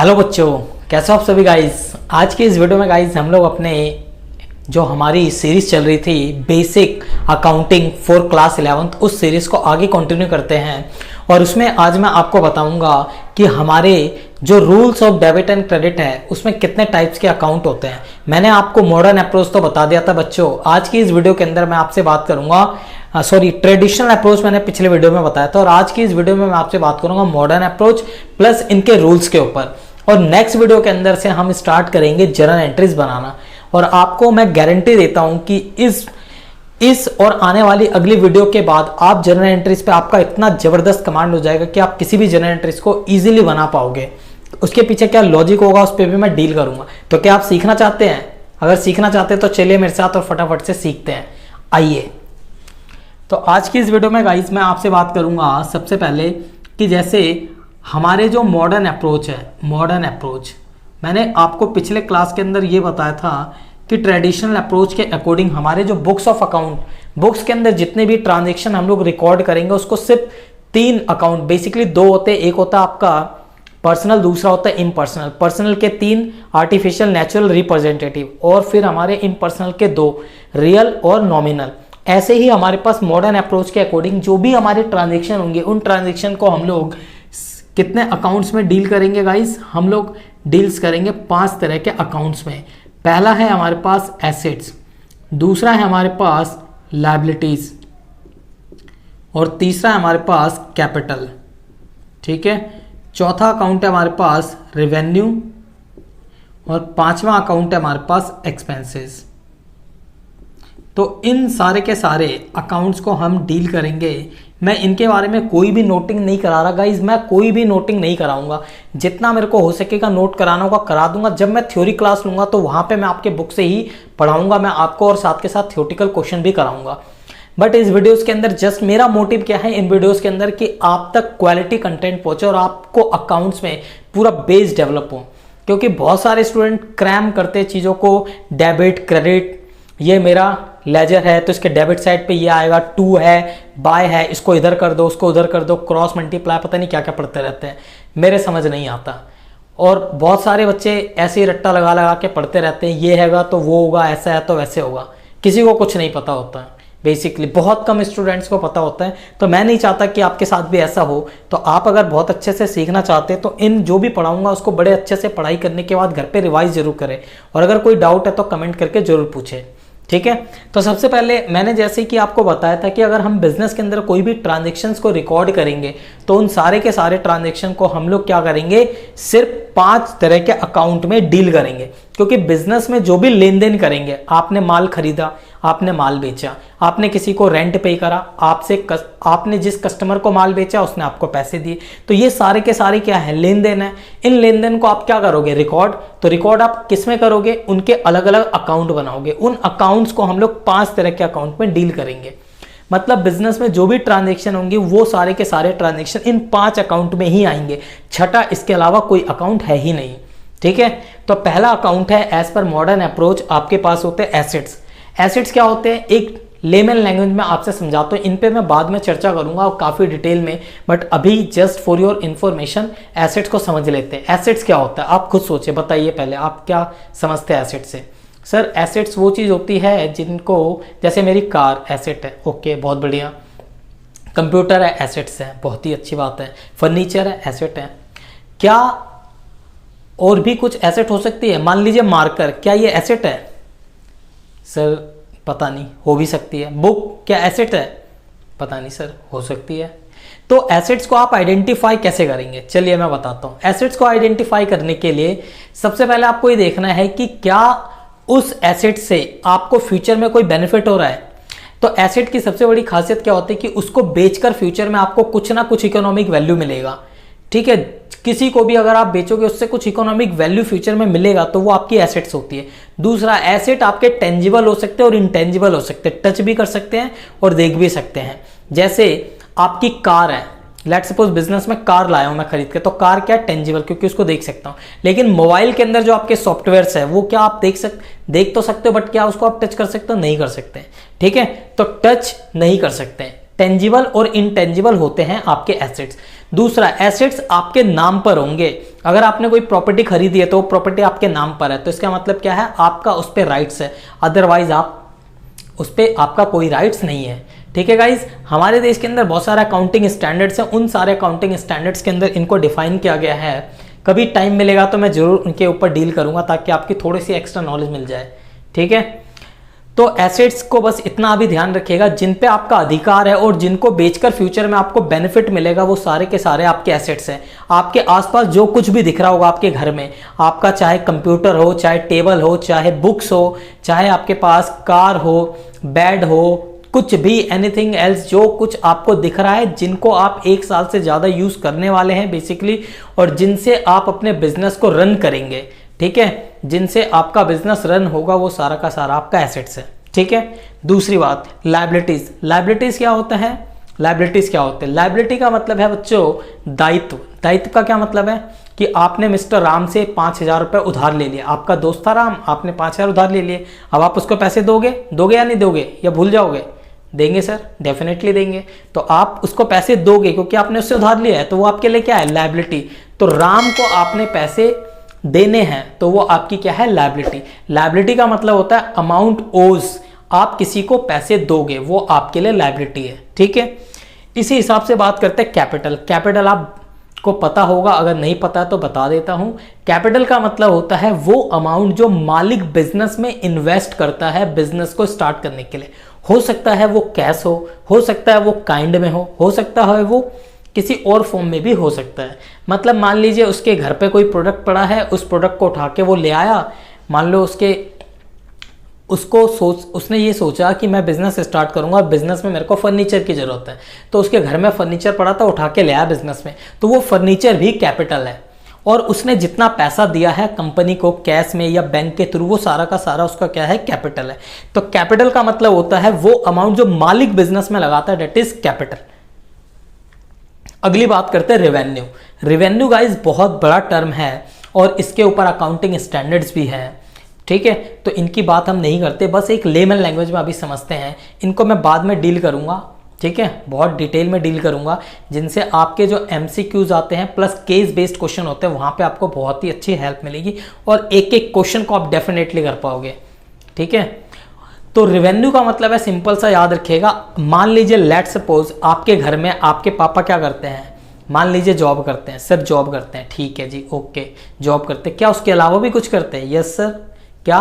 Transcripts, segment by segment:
Hello बच्चों, कैसे हो आप सभी गाइस। आज की इस वीडियो में गाइस हम लोग अपने जो हमारी सीरीज चल रही थी basic accounting for class 11th उस सीरीज को आगे कंटिन्यू करते हैं। और उसमें आज मैं आपको बताऊंगा कि हमारे जो rules of debit and credit है उसमें कितने टाइप्स के अकाउंट होते हैं। मैंने आपको मॉडर्न अप्रोच तो बता दिया था बच्चों। आज की इस वीडियो के अंदर मैं आपसे बात करूंगा, ट्रेडिशनल अप्रोच मैंने पिछले वीडियो में बताया था, और आज की इस वीडियो में मैं आपसे बात करूंगा मॉडर्न अप्रोच प्लस इनके रूल्स के ऊपर। और नेक्स्ट वीडियो के अंदर से हम स्टार्ट करेंगे जर्नल एंट्रीज बनाना। और आपको मैं गारंटी देता हूं कि इस और आने वाली अगली वीडियो के बाद आप जर्नल एंट्रीज पे आपका इतना जबरदस्त कमांड हो जाएगा कि आप किसी भी जर्नल एंट्रीज को इजीली बना पाओगे। उसके पीछे क्या लॉजिक होगा उस पर भी मैं डील करूंगा। तो क्या आप सीखना चाहते हैं? अगर सीखना चाहते हैं तो चलिए मेरे साथ और फटाफट से सीखते हैं। आइए, तो आज की इस वीडियो में गाइस मैं आपसे बात करूंगा सबसे पहले कि जैसे हमारे जो मॉडर्न अप्रोच है, मॉडर्न अप्रोच मैंने आपको पिछले क्लास के अंदर ये बताया था कि ट्रेडिशनल अप्रोच के अकॉर्डिंग हमारे जो बुक्स ऑफ अकाउंट, बुक्स के अंदर जितने भी ट्रांजेक्शन हम लोग रिकॉर्ड करेंगे उसको सिर्फ 3 अकाउंट, बेसिकली 2 होते हैं। एक होता है आपका पर्सनल, दूसरा होता है इम्पर्सनल। पर्सनल के 3 आर्टिफिशियल, नेचुरल, रिप्रेजेंटेटिव, और फिर हमारे इम्पर्सनल के 2 रियल और नॉमिनल। ऐसे ही हमारे पास मॉडर्न अप्रोच के अकॉर्डिंग जो भी हमारे ट्रांजेक्शन होंगे उन ट्रांजेक्शन को हम लोग कितने अकाउंट्स में डील करेंगे गाइस? हम लोग डील्स करेंगे 5 तरह के अकाउंट्स में। पहला है हमारे पास एसेट्स, दूसरा है हमारे पास लायबिलिटीज, और तीसरा है हमारे पास कैपिटल। ठीक है, चौथा अकाउंट है हमारे पास रेवेन्यू, और 5वां अकाउंट है हमारे पास एक्सपेंसेस। तो इन सारे के सारे अकाउंट्स को हम डील करेंगे। मैं इनके बारे में कोई भी नोटिंग नहीं करा रहा गाइज, मैं कोई भी नोटिंग नहीं कराऊंगा। जितना मेरे को हो सकेगा नोट कराना होगा करा दूंगा। जब मैं थ्योरी क्लास लूंगा तो वहां पे मैं आपके बुक से ही पढ़ाऊंगा मैं आपको, और साथ के साथ थ्योरेटिकल क्वेश्चन भी कराऊंगा। बट इस वीडियोस के अंदर जस्ट मेरा मोटिव क्या है इन वीडियोस के अंदर कि आप तक क्वालिटी कंटेंट पहुंचे और आपको अकाउंट्स में पूरा बेस डेवलप हो। क्योंकि बहुत सारे स्टूडेंट क्रैम करते चीज़ों को, डेबिट क्रेडिट, ये मेरा लेजर है तो इसके डेबिट साइड पे ये आएगा, टू है, बाय है, इसको इधर कर दो, उसको उधर कर दो, क्रॉस मल्टीप्लाई, पता नहीं क्या क्या पढ़ते रहते हैं, मेरे समझ नहीं आता। और बहुत सारे बच्चे ऐसे ही रट्टा लगा लगा के पढ़ते रहते हैं, ये हैगा तो वो होगा, ऐसा है तो वैसे होगा। किसी को कुछ नहीं पता होता है, बेसिकली बहुत कम स्टूडेंट्स को पता होता है। तो मैं नहीं चाहता कि आपके साथ भी ऐसा हो। तो आप अगर बहुत अच्छे से सीखना चाहते हैं तो इन जो भी पढ़ाऊंगा उसको बड़े अच्छे से पढ़ाई करने के बाद घर पे रिवाइज जरूर करें, और अगर कोई डाउट है तो कमेंट करके जरूर पूछें। ठीक है, तो सबसे पहले मैंने जैसे कि आपको बताया था कि अगर हम बिजनेस के अंदर कोई भी ट्रांजैक्शंस को रिकॉर्ड करेंगे तो उन सारे के सारे ट्रांजैक्शन को हम लोग क्या करेंगे, सिर्फ 5 तरह के अकाउंट में डील करेंगे। क्योंकि बिजनेस में जो भी लेन देन करेंगे, आपने माल खरीदा, आपने माल बेचा, आपने किसी को रेंट पे करा, आपने जिस कस्टमर को माल बेचा उसने आपको पैसे दिए, तो ये सारे के सारे क्या है, लेन देन है। इन लेन देन को आप क्या करोगे, रिकॉर्ड। तो रिकॉर्ड आप किस में करोगे, उनके अलग अलग अकाउंट बनाओगे। उन अकाउंट्स को हम लोग 5 तरह के अकाउंट में डील करेंगे। मतलब बिजनेस में जो भी ट्रांजैक्शन होंगे वो सारे के सारे ट्रांजैक्शन इन 5 अकाउंट में ही आएंगे। छठा इसके अलावा कोई अकाउंट है ही नहीं। ठीक है, तो पहला अकाउंट है एज पर मॉडर्न अप्रोच, आपके पास होते हैं एसेट्स। एसेट्स क्या होते हैं, एक लेमन लैंग्वेज में आपसे समझाता हूं, इन पे मैं बाद में चर्चा करूंगा काफी डिटेल में, बट अभी just for your information assets को समझ लेते हैं। एसेट्स क्या होता है आप खुद सोचिए, बताइए पहले आप क्या समझते हैं एसेट्स से। सर एसेट्स वो चीज होती है जिनको, जैसे मेरी कार एसेट है, ओके बहुत बढ़िया। कंप्यूटर है एसेट्स है, बहुत ही अच्छी बात है। फर्नीचर है एसेट है। क्या और भी कुछ एसेट हो सकती है? मान लीजिए मार्कर, क्या ये एसेट है? सर पता नहीं, हो भी सकती है। बुक क्या एसेट है? पता नहीं सर, हो सकती है। तो एसेट्स को आप आइडेंटिफाई कैसे करेंगे, चलिए मैं बताता हूं। एसेट्स को आइडेंटिफाई करने के लिए सबसे पहले आपको ये देखना है कि क्या उस एसेट से आपको फ्यूचर में कोई बेनिफिट हो रहा है। तो एसेट की सबसे बड़ी खासियत क्या होती है कि उसको बेचकर फ्यूचर में आपको कुछ ना कुछ इकोनॉमिक वैल्यू मिलेगा। ठीक है, किसी को भी अगर आप बेचोगे उससे कुछ इकोनॉमिक वैल्यू फ्यूचर में मिलेगा तो वो आपकी एसेट्स होती है। दूसरा, एसेट आपके टेंजिबल हो सकते हैं और इंटेंजिबल हो सकते हैं, टच भी कर सकते हैं और देख भी सकते हैं। जैसे आपकी कार है, लेट्स सपोज बिजनेस में कार लाया हूं मैं खरीद के, तो कार क्या टेंजिबल, क्योंकि उसको देख सकता हूं। लेकिन मोबाइल के अंदर जो आपके सॉफ्टवेयर्स है वो क्या आप देख तो सकते हो, बट क्या उसको आप टच कर सकते हो? नहीं कर सकते। ठीक है, तो टच नहीं कर सकते। टेंजिबल और इनटेंजिबल होते हैं आपके एसेट्स। दूसरा, एसेट्स आपके नाम पर होंगे। अगर आपने कोई प्रॉपर्टी खरीदी है तो वो प्रॉपर्टी आपके नाम पर है, तो इसका मतलब क्या है, आपका उस पर राइट्स है, अदरवाइज आप उस पर आपका कोई राइट्स नहीं है। ठीक है गाइज, हमारे देश के अंदर बहुत सारे अकाउंटिंग स्टैंडर्ड्स हैं, उन सारे अकाउंटिंग स्टैंडर्ड्स के अंदर इनको डिफाइन किया गया है। कभी टाइम मिलेगा तो मैं जरूर उनके ऊपर डील करूंगा ताकि आपकी थोड़ी सी एक्स्ट्रा नॉलेज मिल जाए। ठीक है, तो एसेट्स को बस इतना भी ध्यान रखिएगा, जिन पे आपका अधिकार है और जिनको बेचकर फ्यूचर में आपको बेनिफिट मिलेगा, वो सारे के सारे आपके एसेट्स हैं। आपके आसपास जो कुछ भी दिख रहा होगा आपके घर में, आपका चाहे कंप्यूटर हो, चाहे टेबल हो, चाहे बुक्स हो, चाहे आपके पास कार हो, बेड हो, कुछ भी एनीथिंग एल्स, जो कुछ आपको दिख रहा है, जिनको आप 1 साल से ज़्यादा यूज़ करने वाले हैं बेसिकली, और जिनसे आप अपने बिजनेस को रन करेंगे, ठीक है, जिनसे आपका बिजनेस रन होगा, वो सारा का सारा आपका एसेट्स है। ठीक है, दूसरी बात, लायबिलिटीज। लायबिलिटीज क्या होता है? लायबिलिटीज क्या होते हैं? लायबिलिटी का मतलब है बच्चों दायित्व। दायित्व का क्या मतलब है कि आपने मिस्टर राम से 5,000 रुपये उधार ले लिया, आपका दोस्त था राम, आपने 5,000 उधार ले लिए, अब आप उसको पैसे दोगे या नहीं दोगे, या भूल जाओगे? देंगे सर, डेफिनेटली देंगे। तो आप उसको पैसे दोगे क्योंकि आपने उससे उधार लिया है, तो वो आपके लिए क्या है? लायबिलिटी। तो राम को आपने पैसे देने हैं तो वो आपकी क्या है? लायबिलिटी। लायबिलिटी का मतलब होता है अमाउंट ओज, आप किसी को पैसे दोगे, वो आपके लिए लायबिलिटी है। ठीक है, इसी हिसाब से बात करते हैं कैपिटल। कैपिटल आपको पता होगा, अगर नहीं पता तो बता देता हूं। कैपिटल का मतलब होता है वो अमाउंट जो मालिक बिजनेस में इन्वेस्ट करता है बिजनेस को स्टार्ट करने के लिए। हो सकता है वो कैश हो सकता है वो काइंड में हो सकता है वो किसी और फॉर्म में भी हो सकता है। मतलब मान लीजिए उसके घर पे कोई प्रोडक्ट पड़ा है, उस प्रोडक्ट को उठा के वो ले आया, मान लो उसने ये सोचा कि मैं बिजनेस स्टार्ट करूंगा, बिजनेस में मेरे को फर्नीचर की जरूरत है, तो उसके घर में फर्नीचर पड़ा था, उठा के ले आया बिजनेस में, तो वो फर्नीचर भी कैपिटल है। और उसने जितना पैसा दिया है कंपनी को कैश में या बैंक के थ्रू, वो सारा का सारा उसका क्या है? कैपिटल है। तो कैपिटल का मतलब होता है वो अमाउंट जो मालिक बिजनेस में लगाता है, डेट इज कैपिटल। अगली बात करते हैं रेवेन्यू। रेवेन्यू गाइस बहुत बड़ा टर्म है और इसके ऊपर अकाउंटिंग स्टैंडर्ड्स भी है। ठीक है, तो इनकी बात हम नहीं करते, बस एक लेमन लैंग्वेज में अभी समझते हैं। इनको मैं बाद में डील करूंगा, ठीक है, बहुत डिटेल में डील करूंगा, जिनसे आपके जो MCQs आते हैं प्लस केस बेस्ड क्वेश्चन होते हैं, वहां पे आपको बहुत ही अच्छी हेल्प मिलेगी और एक एक क्वेश्चन को आप डेफिनेटली कर पाओगे। ठीक है, तो रेवेन्यू का मतलब है, सिंपल सा याद रखिएगा, मान लीजिए लेट सपोज आपके घर में आपके पापा क्या करते हैं, मान लीजिए जॉब करते हैं, सर जॉब करते हैं, ठीक है जी, ओके, जॉब करते हैं, क्या उसके अलावा भी कुछ करते हैं? Yes sir. क्या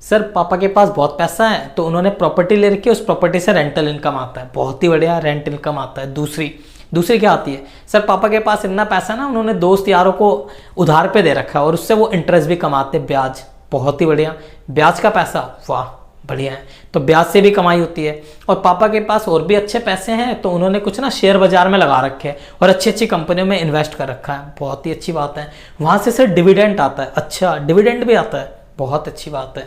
सर? पापा के पास बहुत पैसा है तो उन्होंने प्रॉपर्टी ले रखी है, उस प्रॉपर्टी से रेंटल इनकम आता है, बहुत ही बढ़िया, रेंट इनकम आता है। दूसरी क्या आती है? सर पापा के पास इतना पैसा ना, उन्होंने दोस्त यारों को उधार पे दे रखा है और उससे वो इंटरेस्ट भी कमाते, ब्याज, बहुत ही बढ़िया, ब्याज का पैसा, वाह बढ़िया है, तो ब्याज से भी कमाई होती है। और पापा के पास और भी अच्छे पैसे हैं तो उन्होंने कुछ ना शेयर बाजार में लगा रखे हैं और अच्छी अच्छी कंपनियों में इन्वेस्ट कर रखा है, बहुत ही अच्छी बात है। वहां से सर डिविडेंड आता है, अच्छा डिविडेंड भी आता है, बहुत अच्छी बात है,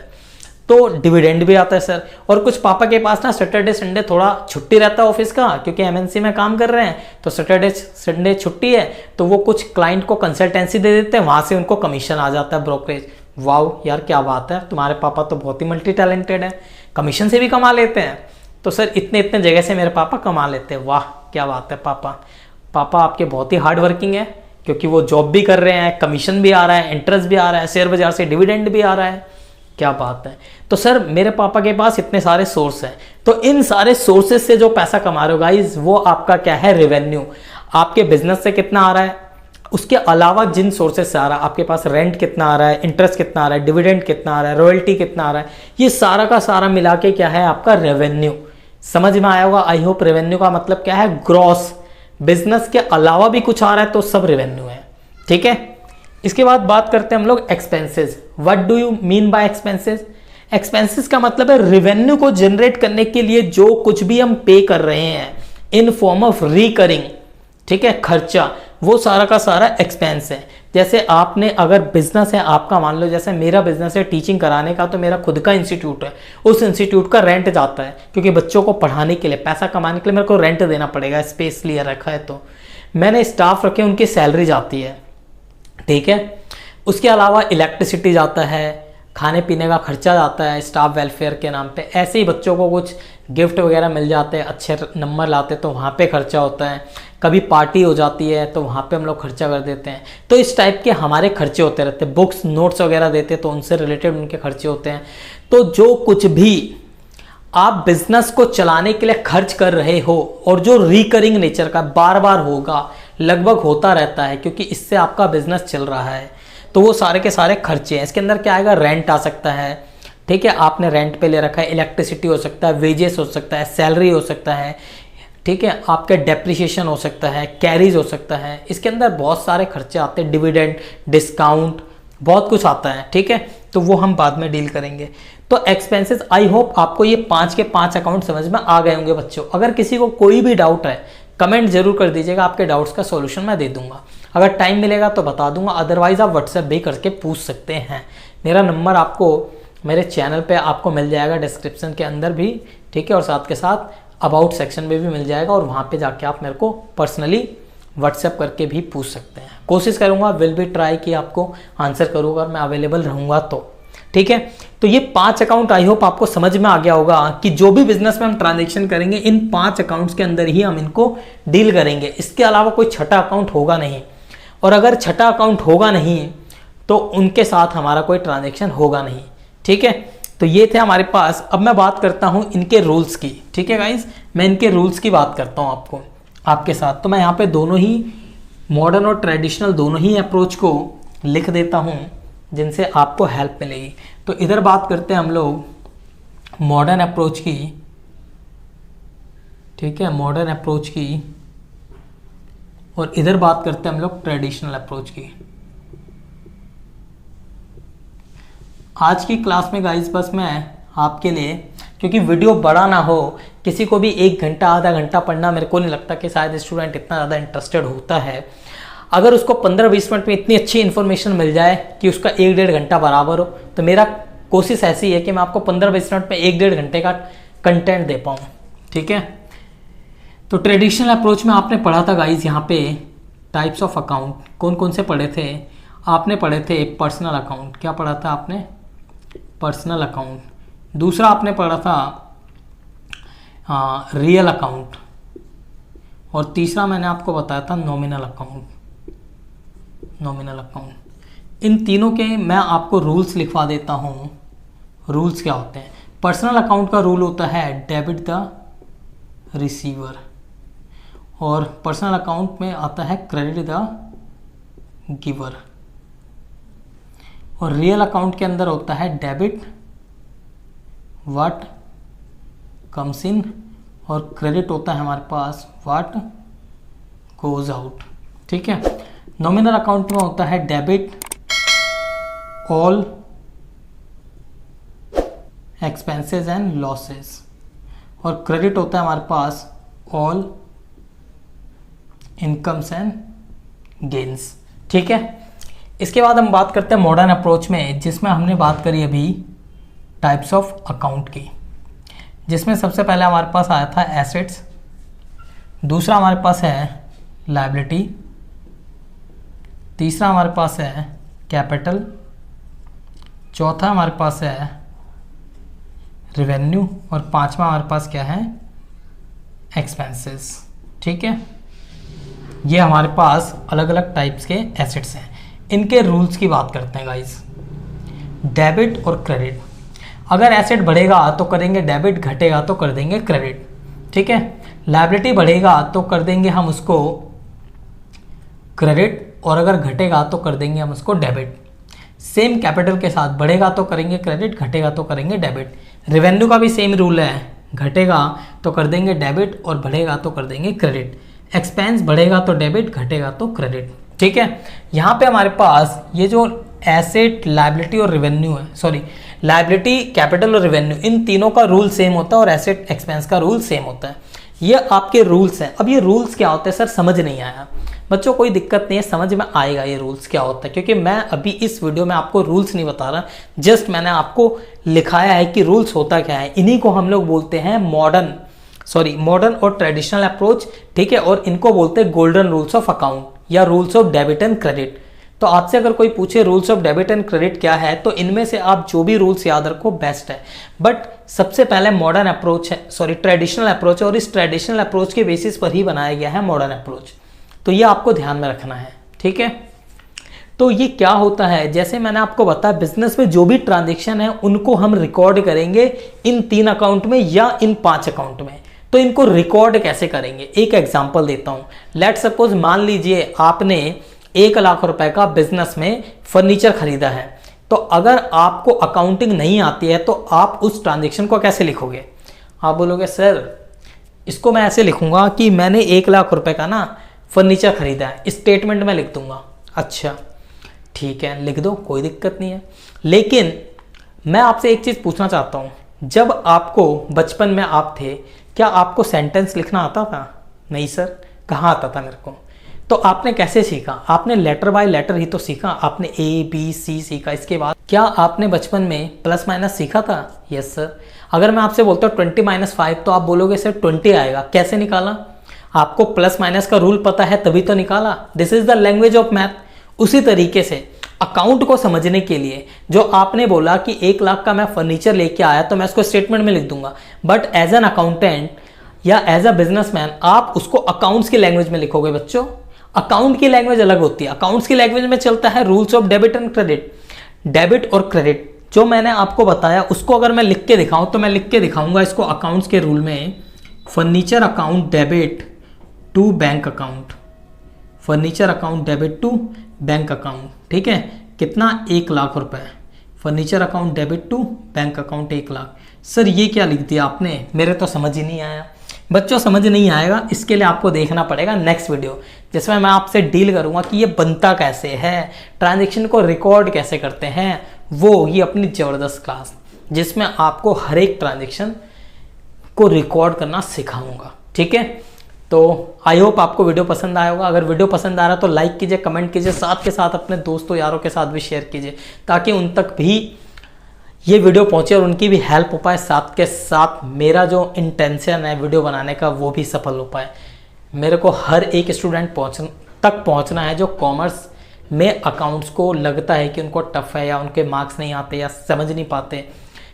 तो डिविडेंड भी आता है सर। और कुछ पापा के पास ना सैटरडे संडे थोड़ा छुट्टी रहता है ऑफिस का, क्योंकि MNC में काम कर रहे हैं, तो सैटरडे संडे छुट्टी है, तो वो कुछ क्लाइंट को कंसल्टेंसी दे देते हैं, वहां से उनको कमीशन आ जाता है, ब्रोकरेज। वाओ यार क्या बात है, तुम्हारे पापा तो बहुत ही मल्टी टैलेंटेड है, कमीशन से भी कमा लेते हैं। तो सर इतने इतने जगह से मेरे पापा कमा लेते हैं, वाह क्या बात है, पापा आपके बहुत ही हार्ड वर्किंग है, क्योंकि वो जॉब भी कर रहे हैं, कमीशन भी आ रहा है, इंटरेस्ट भी आ रहा है, शेयर बाजार से डिविडेंड भी आ रहा है, क्या बात है। तो सर मेरे पापा के पास इतने सारे सोर्स हैं, तो इन सारे सोर्सेस से जो पैसा कमा रहे हो गाइज, वो आपका क्या है? रेवेन्यू। आपके बिजनेस से कितना आ रहा है, उसके अलावा जिन सोर्सेज से आ रहा है, आपके पास रेंट कितना आ रहा है, इंटरेस्ट कितना आ रहा है, डिविडेंड कितना आ रहा है, रॉयल्टी कितना आ रहा है, ये सारा का सारा मिला के क्या है? आपका रेवेन्यू। समझ में आया होगा आई होप। रेवेन्यू का मतलब क्या है? ग्रॉस, बिजनेस के अलावा भी कुछ आ रहा है तो सब रेवेन्यू है। ठीक है, इसके बाद बात करते हैं हम लोग expenses. What do you mean by expenses? Expenses का मतलब है रेवेन्यू को जनरेट करने के लिए जो कुछ भी हम पे कर रहे हैं इन फॉर्म ऑफ रिकरिंग, ठीक है, खर्चा, वो सारा का सारा एक्सपेंस है। जैसे आपने अगर बिजनेस है आपका, मान लो जैसे मेरा बिजनेस है टीचिंग कराने का, तो मेरा खुद का इंस्टीट्यूट है, उस इंस्टीट्यूट का रेंट जाता है, क्योंकि बच्चों को पढ़ाने के लिए, पैसा कमाने के लिए मेरे को रेंट देना पड़ेगा, स्पेस लिया रखा है, तो मैंने स्टाफ रखे, उनकी सैलरी जाती है। ठीक है, उसके अलावा इलेक्ट्रिसिटी जाता है, खाने पीने का खर्चा जाता है स्टाफ वेलफेयर के नाम पे, ऐसे ही बच्चों को कुछ गिफ्ट वगैरह मिल जाते हैं, अच्छे नंबर लाते तो वहाँ पे खर्चा होता है, कभी पार्टी हो जाती है तो वहाँ पे हम लोग खर्चा कर देते हैं। तो इस टाइप के हमारे खर्चे होते रहते हैं। बुक्स नोट्स वगैरह देते तो उनसे रिलेटेड उनके खर्चे होते हैं। तो जो कुछ भी आप बिजनेस को चलाने के लिए खर्च कर रहे हो और जो रिकरिंग नेचर का बार बार होगा, लगभग होता रहता है क्योंकि इससे आपका बिजनेस चल रहा है, तो वो सारे के सारे खर्चे हैं। इसके अंदर क्या आएगा, रेंट आ सकता है, ठीक है, आपने रेंट पे ले रखा है, इलेक्ट्रिसिटी हो सकता है, वेजेस हो सकता है, सैलरी हो सकता है, ठीक है, आपके डेप्रिसिएशन हो सकता है, कैरीज हो सकता है। इसके अंदर बहुत सारे खर्चे आते हैं, डिविडेंड, डिस्काउंट, बहुत कुछ आता है, ठीक है, तो वो हम बाद में डील करेंगे। तो एक्सपेंसेस, आई होप आपको ये 5 के 5 अकाउंट समझ में आ गए होंगे बच्चों। अगर किसी को कोई भी डाउट है कमेंट जरूर कर दीजिएगा, आपके डाउट्स का सॉल्यूशन मैं दे दूंगा। अगर टाइम मिलेगा तो बता दूंगा, अदरवाइज आप व्हाट्सएप भी करके पूछ सकते हैं। मेरा नंबर आपको मेरे चैनल पे आपको मिल जाएगा डिस्क्रिप्शन के अंदर भी, ठीक है, और साथ के साथ अबाउट सेक्शन में भी मिल जाएगा, और वहाँ पे जाके आप मेरे को पर्सनली व्हाट्सएप करके भी पूछ सकते हैं। कोशिश करूँगा, विल बी ट्राई कि आपको आंसर करूँगा, मैं अवेलेबल रहूँगा तो, ठीक है। तो ये 5 अकाउंट आई होप आपको समझ में आ गया होगा कि जो भी बिजनेस में हम ट्रांजेक्शन करेंगे इन 5 अकाउंट्स के अंदर ही हम इनको डील करेंगे, इसके अलावा कोई छठा अकाउंट होगा नहीं। और अगर छठा अकाउंट होगा नहीं तो उनके साथ हमारा कोई ट्रांजेक्शन होगा नहीं, ठीक है। तो ये थे हमारे पास। अब मैं बात करता हूँ इनके रूल्स की, ठीक है गाइज, मैं इनके रूल्स की बात करता हूँ आपके साथ। तो मैं यहाँ पे दोनों ही मॉडर्न और ट्रेडिशनल दोनों ही अप्रोच को लिख देता हूँ जिनसे आपको हेल्प मिलेगी। तो इधर बात करते हैं हम लोग मॉडर्न अप्रोच की, ठीक है, मॉडर्न अप्रोच की, और इधर बात करते हैं हम लोग ट्रेडिशनल अप्रोच की। आज की क्लास में गाइस बस मैं आपके लिए, क्योंकि वीडियो बड़ा ना हो, किसी को भी 1 घंटा आधा घंटा पढ़ना मेरे को नहीं लगता कि शायद स्टूडेंट इतना ज़्यादा इंटरेस्टेड होता है। अगर उसको 15-20 मिनट में इतनी अच्छी इन्फॉर्मेशन मिल जाए कि उसका 1-1.5 घंटा बराबर हो, तो मेरा कोशिश ऐसी है कि मैं आपको 15-20 मिनट में 1-1.5 घंटे का कंटेंट दे पाऊँ, ठीक है। तो ट्रेडिशनल अप्रोच में आपने पढ़ा था गाइज, यहाँ पे टाइप्स ऑफ अकाउंट कौन कौन से पढ़े थे आपने? पढ़े थे पर्सनल अकाउंट, क्या पढ़ा था आपने? Personal account. दूसरा आपने पढ़ा था रियल अकाउंट, और तीसरा मैंने आपको बताया था नॉमिनल अकाउंट। नॉमिनल अकाउंट, इन तीनों के मैं आपको रूल्स लिखवा देता हूँ। रूल्स क्या होते हैं? पर्सनल अकाउंट का रूल होता है डेबिट द रिसीवर, और पर्सनल अकाउंट में आता है क्रेडिट द गिवर, और रियल अकाउंट के अंदर होता है डेबिट व्हाट कम्स इन, और क्रेडिट होता है हमारे पास व्हाट गोज आउट, ठीक है। नॉमिनल अकाउंट में होता है debit all expenses and losses, और क्रेडिट होता है हमारे पास ऑल इनकम्स एंड गेन्स, ठीक है। इसके बाद हम बात करते हैं मॉडर्न अप्रोच में, जिसमें हमने बात करी अभी टाइप्स ऑफ अकाउंट की, जिसमें सबसे पहले हमारे पास आया था एसेट्स, दूसरा हमारे पास है लायबिलिटी, तीसरा हमारे पास है कैपिटल, चौथा हमारे पास है रेवेन्यू, और पांचवा हमारे पास क्या है? एक्सपेंसेस, ठीक है। ये हमारे पास अलग अलग टाइप्स के एसेट्स हैं। इनके रूल्स की बात करते हैं गाइस। डेबिट और क्रेडिट, अगर एसेट बढ़ेगा तो करेंगे डेबिट, घटेगा तो कर देंगे क्रेडिट, ठीक है। लायबिलिटी बढ़ेगा तो कर देंगे हम उसको क्रेडिट, और अगर घटेगा तो कर देंगे हम उसको डेबिट। सेम कैपिटल के साथ, बढ़ेगा तो करेंगे क्रेडिट, घटेगा तो करेंगे डेबिट। रेवेन्यू का भी सेम रूल है, घटेगा तो कर देंगे डेबिट और बढ़ेगा तो कर देंगे क्रेडिट। एक्सपेंस बढ़ेगा तो डेबिट, घटेगा तो क्रेडिट, ठीक है। यहाँ पे हमारे पास ये जो एसेट, लायबिलिटी और रेवेन्यू है, सॉरी लायबिलिटी, कैपिटल और रेवेन्यू, इन तीनों का रूल सेम होता है, और एसेट एक्सपेंस का रूल सेम होता है। ये आपके रूल्स हैं। अब ये रूल्स क्या होते हैं सर, समझ नहीं आया बच्चों, कोई दिक्कत नहीं है, समझ में आएगा ये रूल्स क्या होता है, क्योंकि मैं अभी इस वीडियो में आपको रूल्स नहीं बता रहा, जस्ट मैंने आपको लिखाया है कि रूल्स होता क्या है। इन्हीं को हम लोग बोलते हैं मॉडर्न और ट्रेडिशनल अप्रोच, ठीक है, और इनको बोलते हैं गोल्डन रूल्स ऑफ अकाउंट या rules of debit and credit. तो आपसे अगर कोई पूछे rules of debit and credit क्या है, तो इनमें से आप जो भी रूल्स याद रखो बेस्ट है। बट सबसे पहले मॉडर्न अप्रोच है, सॉरी ट्रेडिशनल अप्रोच है, और इस ट्रेडिशनल अप्रोच के बेसिस पर ही बनाया गया है मॉडर्न अप्रोच। तो ये आपको ध्यान में रखना है, ठीक है। तो ये क्या होता है, जैसे मैंने आपको बताया बिजनेस में जो भी ट्रांजेक्शन है उनको हम रिकॉर्ड करेंगे इन 3 अकाउंट में या इन 5 अकाउंट में। तो इनको रिकॉर्ड कैसे करेंगे, एक एग्जांपल देता हूं। लेट सपोज मान लीजिए आपने 1 लाख रुपए का बिजनेस में फर्नीचर खरीदा है। तो अगर आपको अकाउंटिंग नहीं आती है तो आप उस ट्रांजेक्शन को कैसे लिखोगे? आप बोलोगे सर इसको मैं ऐसे लिखूंगा कि मैंने 1 लाख रुपए का ना फर्नीचर खरीदा है, स्टेटमेंट में लिख दूंगा। अच्छा ठीक है, लिख दो, कोई दिक्कत नहीं है। लेकिन मैं आपसे एक चीज पूछना चाहता हूं, जब आपको बचपन में आप थे, क्या आपको सेंटेंस लिखना आता था? नहीं सर, कहाँ आता था मेरे को। तो आपने कैसे सीखा? आपने लेटर बाय लेटर ही तो सीखा। आपने ABC सीखा, इसके बाद क्या आपने बचपन में प्लस माइनस सीखा था? Yes sir. अगर मैं आपसे बोलता हूँ 20 - 5, तो आप बोलोगे सर 20 आएगा, कैसे निकाला? आपको प्लस माइनस का रूल पता है तभी तो निकाला। This is the language of math. उसी तरीके से अकाउंट को समझने के लिए जो आपने बोला कि 1 लाख का मैं फर्नीचर लेके आया तो मैं उसको स्टेटमेंट में लिख दूंगा, बट एज एन अकाउंटेंट या एज अ बिजनेसमैन आप उसको अकाउंट्स की लैंग्वेज में लिखोगे। बच्चों अकाउंट की लैंग्वेज अलग होती है। अकाउंट्स की लैंग्वेज में चलता है rules of debit and credit. Debit और क्रेडिट जो मैंने आपको बताया उसको अगर मैं लिख के दिखाऊं तो मैं लिख के दिखाऊंगा इसको अकाउंट्स के रूल में, furniture account debit to bank account, furniture account debit to bank account. ठीक है, कितना? 1 लाख रुपए। Furniture account debit to bank account 1 lakh. Sir ये क्या लिख दिया आपने, मेरे तो समझ ही नहीं आया। बच्चों समझ नहीं आएगा, इसके लिए आपको देखना पड़ेगा नेक्स्ट वीडियो, जिसमें मैं आपसे डील करूंगा कि ये बनता कैसे है, ट्रांजैक्शन को रिकॉर्ड कैसे करते हैं। वो ये अपनी ज़बरदस्त क्लास जिसमें आपको हर एक ट्रांजैक्शन को रिकॉर्ड करना सिखाऊंगा। ठीक है, तो आई होप आपको वीडियो पसंद आया होगा। अगर वीडियो पसंद आ रहा है तो लाइक कीजिए, कमेंट कीजिए, साथ के साथ अपने दोस्तों यारों के साथ भी शेयर कीजिए ताकि उन तक भी ये वीडियो पहुंचे और उनकी भी हेल्प हो पाए। साथ के साथ मेरा जो इंटेंशन है वीडियो बनाने का वो भी सफल हो पाए। मेरे को हर एक स्टूडेंट तक पहुंचना है जो कॉमर्स में अकाउंट्स को लगता है कि उनको टफ है या उनके मार्क्स नहीं आते या समझ नहीं पाते,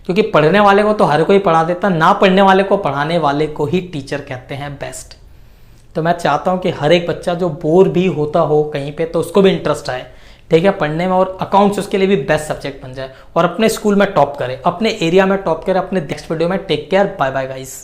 क्योंकि पढ़ने वाले को तो हर कोई पढ़ा देता, ना पढ़ने वाले को पढ़ाने वाले को ही टीचर कहते हैं बेस्ट। तो मैं चाहता हूं कि हर एक बच्चा जो बोर भी होता हो कहीं पे तो उसको भी इंटरेस्ट आए, ठीक है, पढ़ने में, और अकाउंट्स उसके लिए भी बेस्ट सब्जेक्ट बन जाए और अपने स्कूल में टॉप करे, अपने एरिया में टॉप करे। अपने नेक्स्ट वीडियो में take care, bye bye guys.